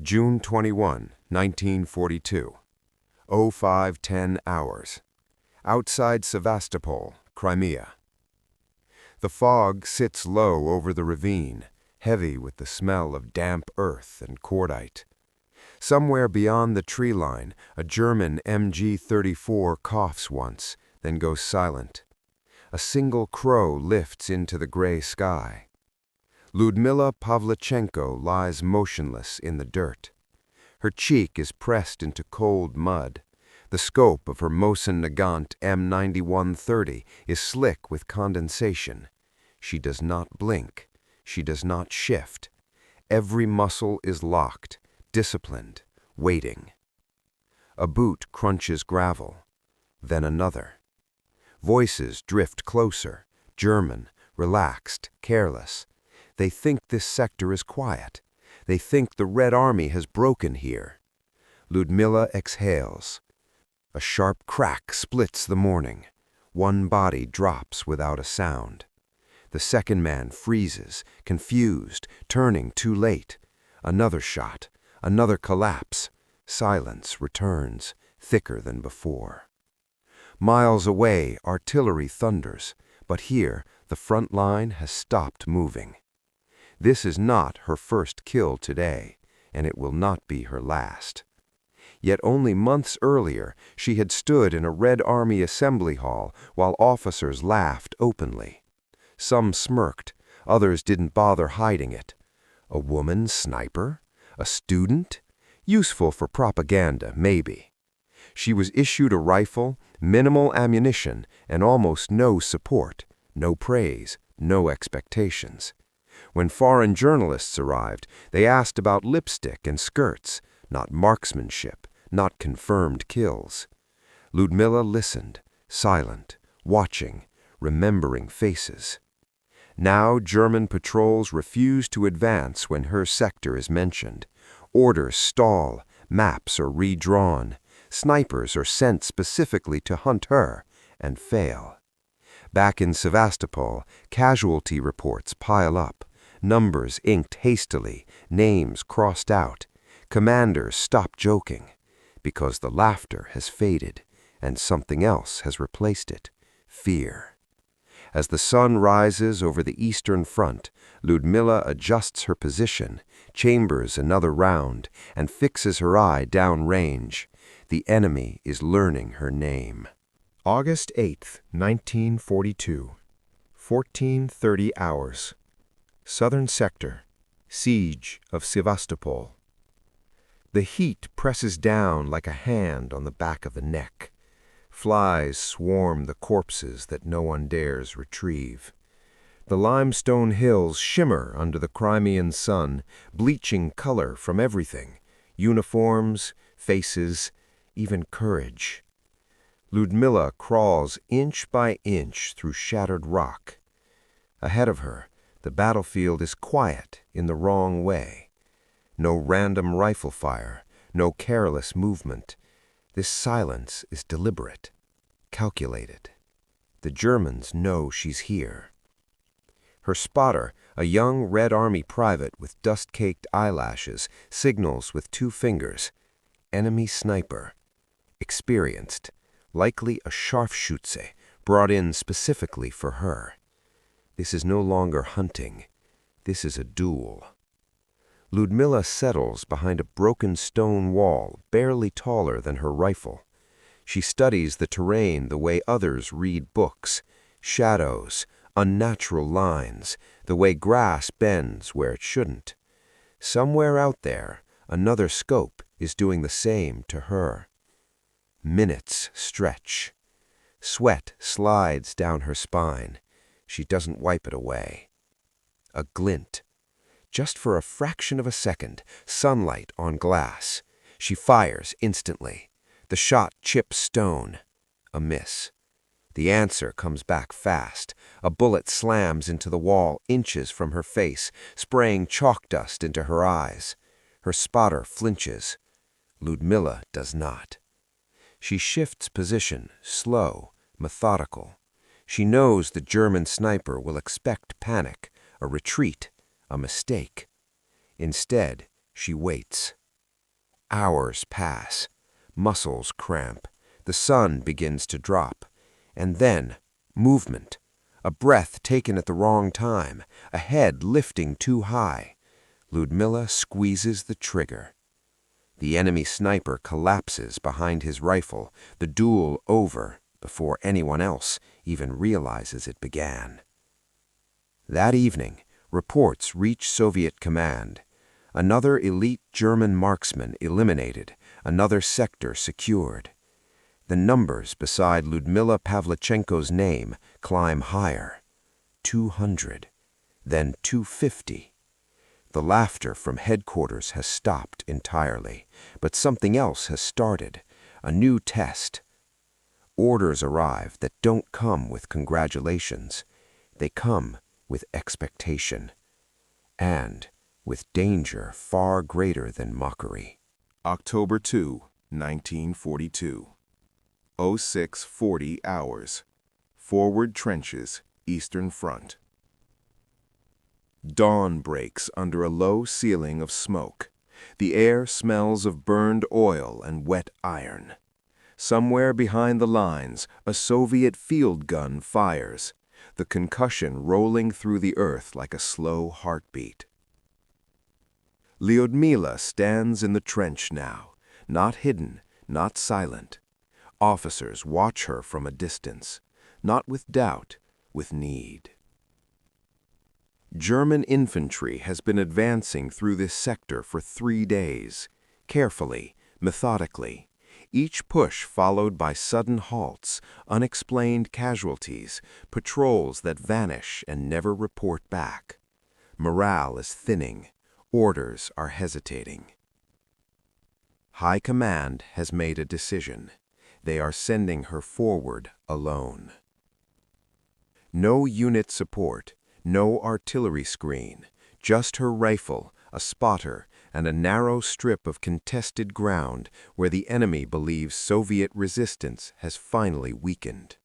June 21, 1942. 05:10 hours. Outside Sevastopol, Crimea. The fog sits low over the ravine, heavy with the smell of damp earth and cordite. Somewhere beyond the tree line, a German MG-34 coughs once, then goes silent. A single crow lifts into the gray sky. Lyudmila Pavlichenko lies motionless in the dirt. Her cheek is pressed into cold mud. The scope of her Mosin Nagant M9130 is slick with condensation. She does not blink. She does not shift. Every muscle is locked, disciplined, waiting. A boot crunches gravel, then another. Voices drift closer, German, relaxed, careless. They think this sector is quiet. They think the Red Army has broken here. Lyudmila exhales. A sharp crack splits the morning. One body drops without a sound. The second man freezes, confused, turning too late. Another shot, another collapse. Silence returns, thicker than before. Miles away, artillery thunders, but here the front line has stopped moving. This is not her first kill today, and it will not be her last. Yet only months earlier, she had stood in a Red Army assembly hall while officers laughed openly. Some smirked, others didn't bother hiding it. A woman sniper? A student? Useful for propaganda, maybe. She was issued a rifle, minimal ammunition, and almost no support, no praise, no expectations. When foreign journalists arrived, they asked about lipstick and skirts, not marksmanship, not confirmed kills. Lyudmila listened, silent, watching, remembering faces. Now German patrols refuse to advance when her sector is mentioned. Orders stall, maps are redrawn. Snipers are sent specifically to hunt her, and fail. Back in Sevastopol, casualty reports pile up. Numbers inked hastily, names crossed out. Commanders stop joking, because the laughter has faded, and something else has replaced it: fear. As the sun rises over the eastern front, Lyudmila adjusts her position, chambers another round, and fixes her eye downrange. The enemy is learning her name. August 8th, 1942. 14:30 hours. Southern Sector. Siege of Sevastopol. The heat presses down like a hand on the back of the neck. Flies swarm the corpses that no one dares retrieve. The limestone hills shimmer under the Crimean sun, bleaching color from everything: uniforms, faces, even courage. Lyudmila crawls inch by inch through shattered rock. Ahead of her, the battlefield is quiet in the wrong way. No random rifle fire, no careless movement. This silence is deliberate, calculated. The Germans know she's here. Her spotter, a young Red Army private with dust-caked eyelashes, signals with 2 fingers. Enemy sniper. Experienced, likely a Scharfschütze, brought in specifically for her. This is no longer hunting. This is a duel. Lyudmila settles behind a broken stone wall, barely taller than her rifle. She studies the terrain the way others read books: shadows, unnatural lines, the way grass bends where it shouldn't. Somewhere out there, another scope is doing the same to her. Minutes stretch. Sweat slides down her spine. She doesn't wipe it away. A glint. Just for a fraction of a second, sunlight on glass. She fires instantly. The shot chips stone. A miss. The answer comes back fast. A bullet slams into the wall inches from her face, spraying chalk dust into her eyes. Her spotter flinches. Lyudmila does not. She shifts position, slow, methodical. She knows the German sniper will expect panic, a retreat, a mistake. Instead, she waits. Hours pass. Muscles cramp. The sun begins to drop. And then, movement. A breath taken at the wrong time. A head lifting too high. Lyudmila squeezes the trigger. The enemy sniper collapses behind his rifle, the duel over before anyone else even realizes it began. That evening, reports reach Soviet command. Another elite German marksman eliminated, another sector secured. The numbers beside Lyudmila Pavlichenko's name climb higher. 200, then 250. The laughter from headquarters has stopped entirely, but something else has started, a new test. Orders arrive that don't come with congratulations. They come with expectation, and with danger far greater than mockery. October 2, 1942. 06:40 hours. Forward trenches, Eastern Front. Dawn breaks under a low ceiling of smoke. The air smells of burned oil and wet iron. Somewhere behind the lines, a Soviet field gun fires, the concussion rolling through the earth like a slow heartbeat. Lyudmila stands in the trench now, not hidden, not silent. Officers watch her from a distance, not with doubt, with need. German infantry has been advancing through this sector for 3 days, carefully, methodically, each push followed by sudden halts, unexplained casualties, patrols that vanish and never report back. Morale is thinning, orders are hesitating. High Command has made a decision. They are sending her forward alone. No unit support, no artillery screen, just her rifle, a spotter, and a narrow strip of contested ground where the enemy believes Soviet resistance has finally weakened.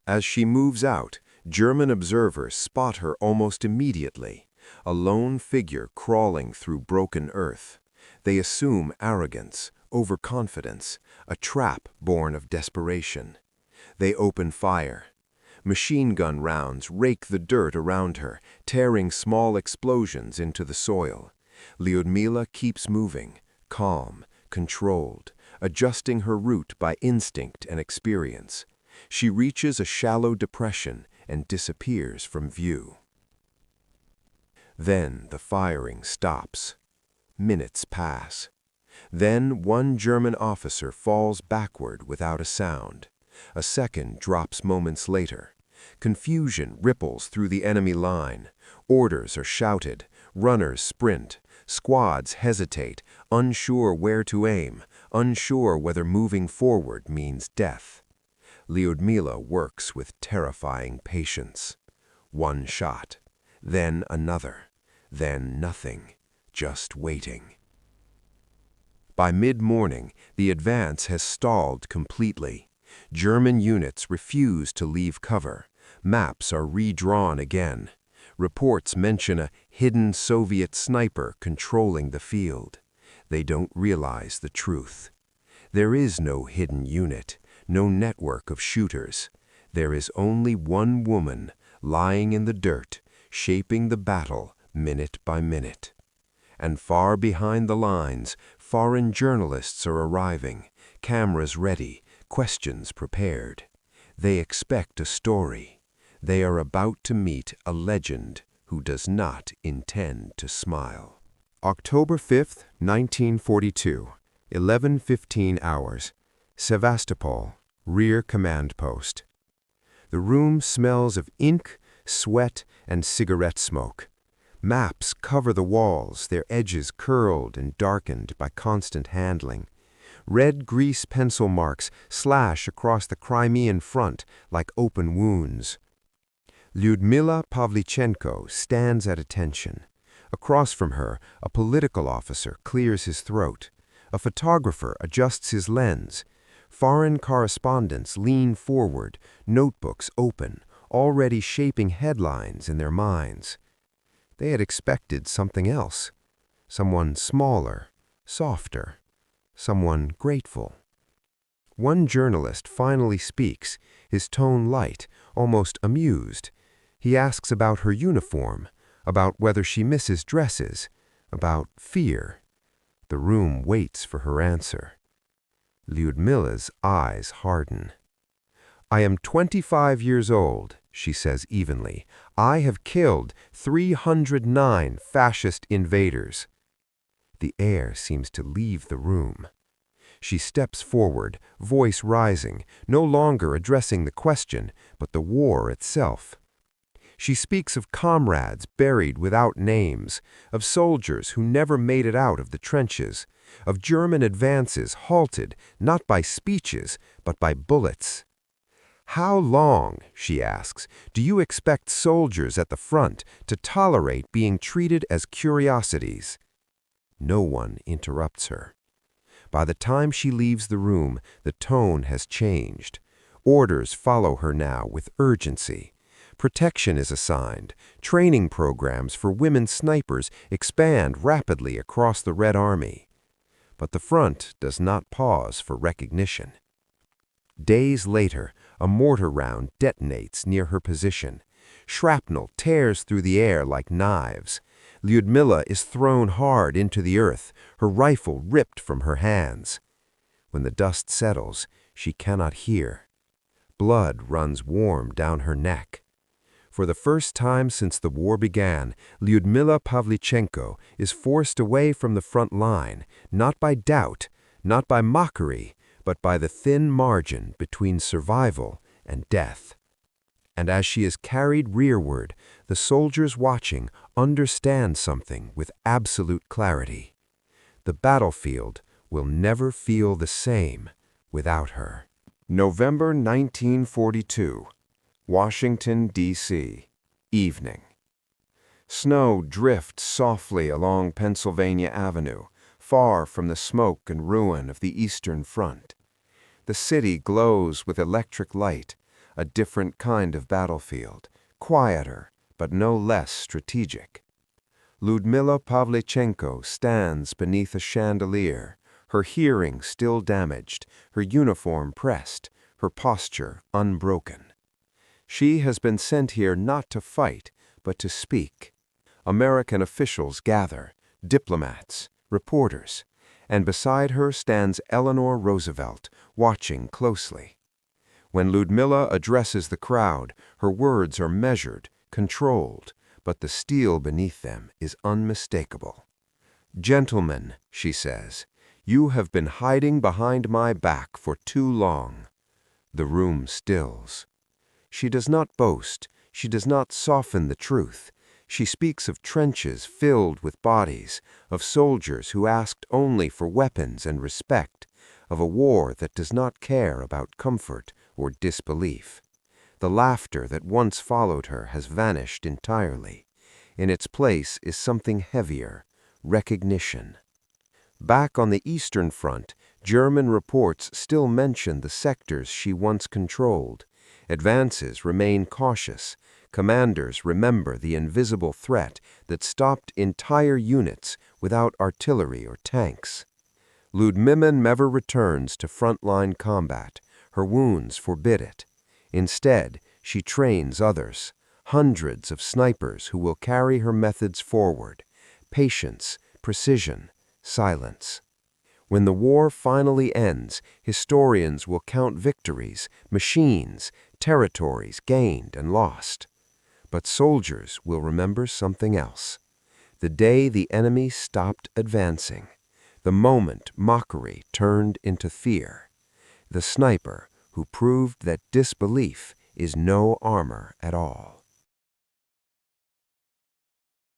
As she moves out, German observers spot her almost immediately, a lone figure crawling through broken earth. They assume arrogance, overconfidence, a trap born of desperation. They open fire. Machine gun rounds rake the dirt around her, tearing small explosions into the soil. Lyudmila keeps moving, calm, controlled, adjusting her route by instinct and experience. She reaches a shallow depression and disappears from view. Then the firing stops. Minutes pass. Then one German officer falls backward without a sound. A second drops moments later. Confusion ripples through the enemy line. Orders are shouted. Runners sprint. Squads hesitate, unsure where to aim, unsure whether moving forward means death. Lyudmila works with terrifying patience. One shot, then another, then nothing, just waiting. By mid-morning, the advance has stalled completely. German units refuse to leave cover. Maps are redrawn again. Reports mention a hidden Soviet sniper controlling the field. They don't realize the truth. There is no hidden unit, no network of shooters. There is only one woman lying in the dirt, shaping the battle minute by minute. And far behind the lines, foreign journalists are arriving, cameras ready, questions prepared. They expect a story. They are about to meet a legend who does not intend to smile. October 5th, 1942, 11:15 hours. Sevastopol, rear command post. The room smells of ink, sweat, and cigarette smoke. Maps cover the walls, their edges curled and darkened by constant handling. Red grease pencil marks slash across the Crimean front like open wounds. Lyudmila Pavlichenko stands at attention. Across from her, a political officer clears his throat. A photographer adjusts his lens. Foreign correspondents lean forward, notebooks open, already shaping headlines in their minds. They had expected something else. Someone smaller, softer, someone grateful. One journalist finally speaks, his tone light, almost amused. He asks about her uniform, about whether she misses dresses, about fear. The room waits for her answer. Lyudmila's eyes harden. "I am 25 years old," she says evenly. "I have killed 309 fascist invaders." The air seems to leave the room. She steps forward, voice rising, no longer addressing the question, but the war itself. She speaks of comrades buried without names, of soldiers who never made it out of the trenches, of German advances halted not by speeches, but by bullets. "How long," she asks, "do you expect soldiers at the front to tolerate being treated as curiosities?" No one interrupts her. By the time she leaves the room, the tone has changed. Orders follow her now with urgency. Protection is assigned. Training programs for women snipers expand rapidly across the Red Army. But the front does not pause for recognition. Days later, a mortar round detonates near her position. Shrapnel tears through the air like knives. Lyudmila is thrown hard into the earth, her rifle ripped from her hands. When the dust settles, she cannot hear. Blood runs warm down her neck. For the first time since the war began, Lyudmila Pavlichenko is forced away from the front line, not by doubt, not by mockery, but by the thin margin between survival and death. And as she is carried rearward, the soldiers watching understand something with absolute clarity. The battlefield will never feel the same without her. November 1942, Washington, D.C., evening. Snow drifts softly along Pennsylvania Avenue, far from the smoke and ruin of the Eastern Front. The city glows with electric light, a different kind of battlefield, quieter, but no less strategic. Lyudmila Pavlichenko stands beneath a chandelier, her hearing still damaged, her uniform pressed, her posture unbroken. She has been sent here not to fight, but to speak. American officials gather, diplomats, reporters, and beside her stands Eleanor Roosevelt, watching closely. When Lyudmila addresses the crowd, her words are measured, controlled, but the steel beneath them is unmistakable. "Gentlemen," she says, "you have been hiding behind my back for too long." The room stills. She does not boast, she does not soften the truth. She speaks of trenches filled with bodies, of soldiers who asked only for weapons and respect, of a war that does not care about comfort or disbelief. The laughter that once followed her has vanished entirely. In its place is something heavier, recognition. Back on the Eastern Front, German reports still mention the sectors she once controlled. Advances remain cautious. Commanders remember the invisible threat that stopped entire units without artillery or tanks. Lyudmila never returns to frontline combat. Her wounds forbid it. Instead, she trains others, hundreds of snipers who will carry her methods forward. Patience, precision, silence. When the war finally ends, historians will count victories, machines, territories gained and lost. But soldiers will remember something else. The day the enemy stopped advancing. The moment mockery turned into fear. The sniper who proved that disbelief is no armor at all.